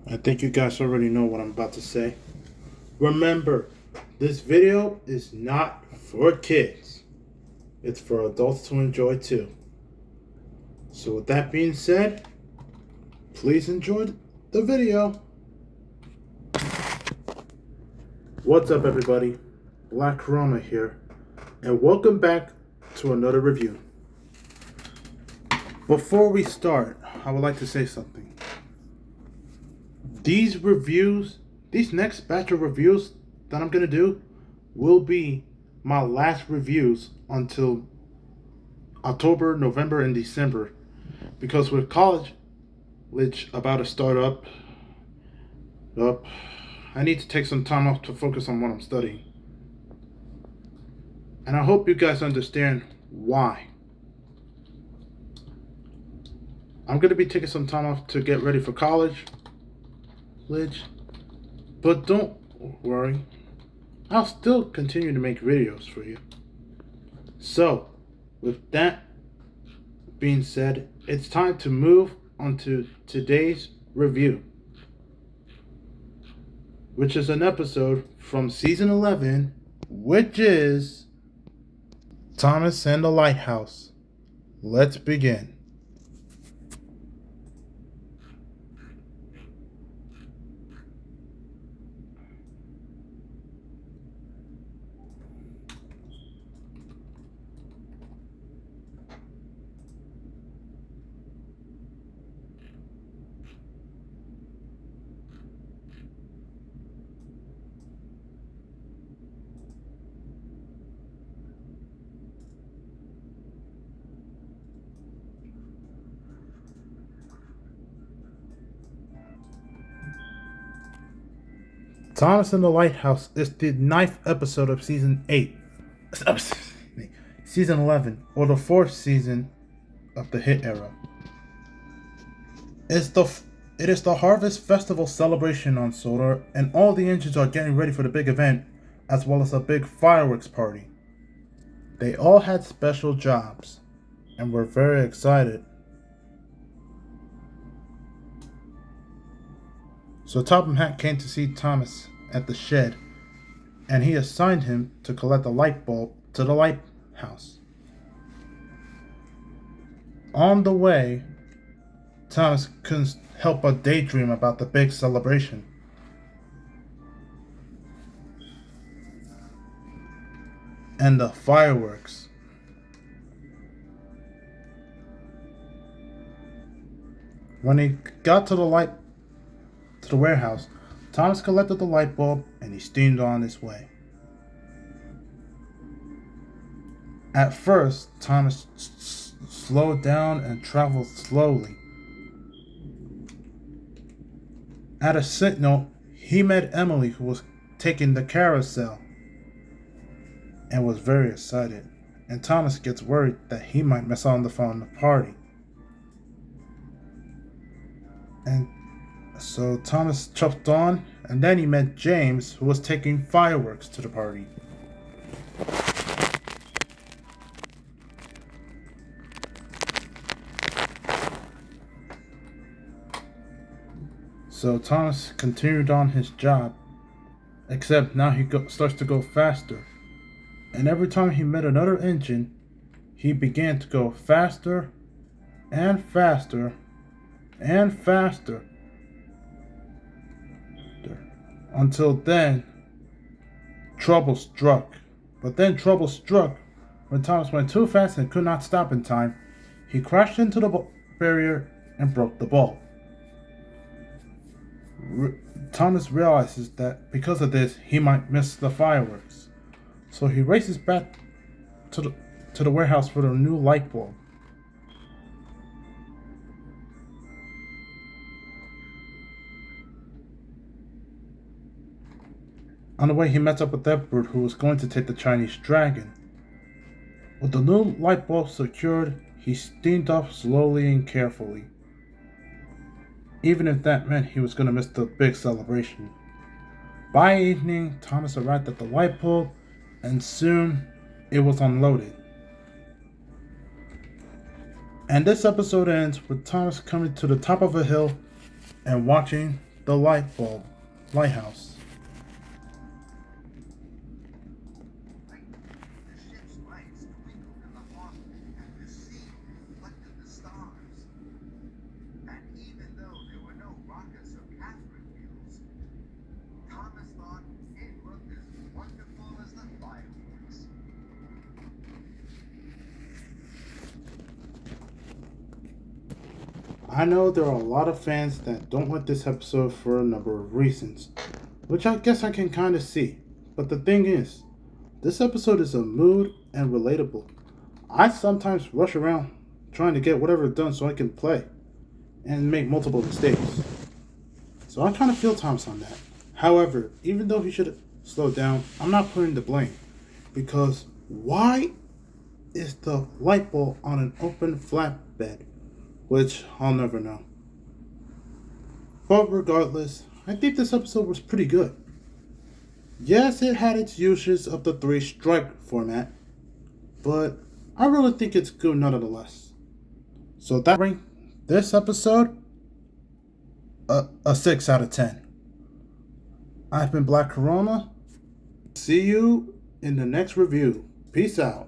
I think you guys already know what I'm about to say. Remember, this video is not for kids. It's for adults to enjoy too. So with that being said, please enjoy the video. What's up everybody? Black Corona here, and welcome back to another review. Before we start, I would like to say something. These next batch of reviews that I'm going to do will be my last reviews until October, November, and December. Because with college about to start up, I need to take some time off to focus on what I'm studying. And I hope you guys understand why. I'm going to be taking some time off to get ready for college. But don't worry, I'll still continue to make videos for you. So, with that being said, it's time to move on to today's review, which is an episode from season 11, which is Thomas and the Lighthouse. Let's begin. Thomas and the Lighthouse is the 9th episode of season 8. Season 11, or the 4th season of the hit era. It is the Harvest Festival celebration on Solar, and all the engines are getting ready for the big event, as well as a big fireworks party. They all had special jobs, and were very excited. So Topham Hatt came to see Thomas at the shed, and he assigned him to collect the light bulb to the lighthouse. On the way, Thomas couldn't help but daydream about the big celebration. And the fireworks. When he got to the warehouse, Thomas collected the light bulb and he steamed on his way. At first, Thomas slowed down and traveled slowly. At a signal, he met Emily, who was taking the carousel, and was very excited. And Thomas gets worried that he might miss out on the party. And so Thomas chuffed on, and then he met James, who was taking fireworks to the party. So Thomas continued on his job, except now he starts to go faster. And every time he met another engine, he began to go faster and faster and faster. Until then, trouble struck. But then trouble struck when Thomas went too fast and could not stop in time. He crashed into the barrier and broke the bulb. Thomas realizes that because of this, he might miss the fireworks. So he races back to the warehouse for the new light bulb. On the way, he met up with Edward, who was going to take the Chinese dragon. With the new light bulb secured, he steamed off slowly and carefully, even if that meant he was going to miss the big celebration. By evening, Thomas arrived at the light bulb, and soon it was unloaded. And this episode ends with Thomas coming to the top of a hill and watching the light bulb, Lighthouse. The ship's lights twinkled in the harbor, and the sea reflected the stars. And even though there were no rockets or Catherine wheels, Thomas thought it looked as wonderful as the fireworks. I know there are a lot of fans that don't like this episode for a number of reasons, which I guess I can kind of see. But the thing is, this episode is a mood and relatable. I sometimes rush around trying to get whatever done so I can play and make multiple mistakes. So I kind of feel Thomas on that. However, even though he should slow down, I'm not putting the blame. Because why is the light bulb on an open flatbed? Which I'll never know. But regardless, I think this episode was pretty good. Yes, it had its uses of the three strike format, but I really think it's good nonetheless. So that ranked this episode a 6 out of 10. I've been Black Corona. See you in the next review. Peace out.